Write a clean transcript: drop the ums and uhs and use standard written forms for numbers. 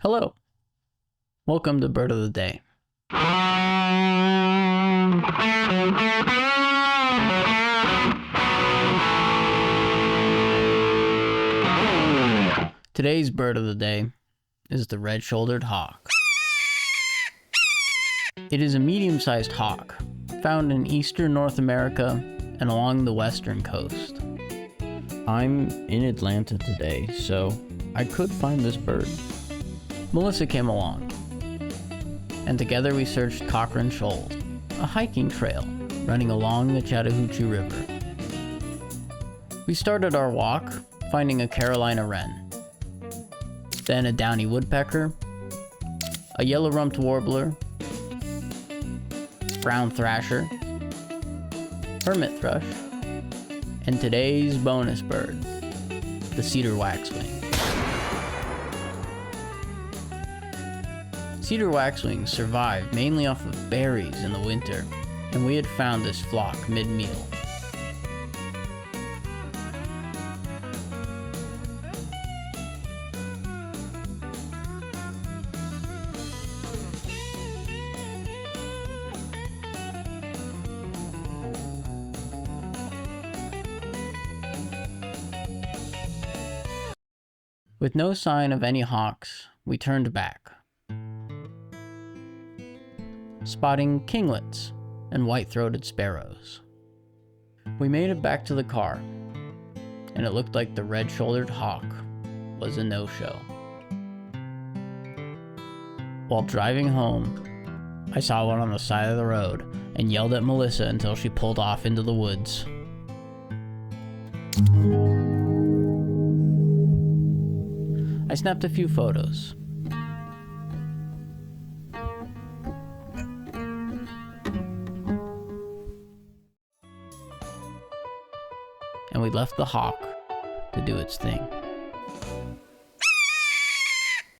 Hello. Welcome to Bird of the Day. Today's bird of the day is the red-shouldered hawk. It is a medium-sized hawk found in eastern North America and along the western coast. I'm in Atlanta today, so I could find this bird. Melissa came along, and together we searched Cochrane Shoals, a hiking trail running along the Chattahoochee River. We started our walk finding a Carolina wren, then a downy woodpecker, a yellow-rumped warbler, brown thrasher, hermit thrush, and today's bonus bird, the cedar waxwing. Cedar waxwings survive mainly off of berries in the winter, and we had found this flock mid-meal. With no sign of any hawks, we turned back, spotting kinglets and white-throated sparrows. We made it back to the car, and it looked like the red-shouldered hawk was a no-show. While driving home, I saw one on the side of the road and yelled at Melissa until she pulled off into the woods. I snapped a few photos. And we left the hawk to do its thing.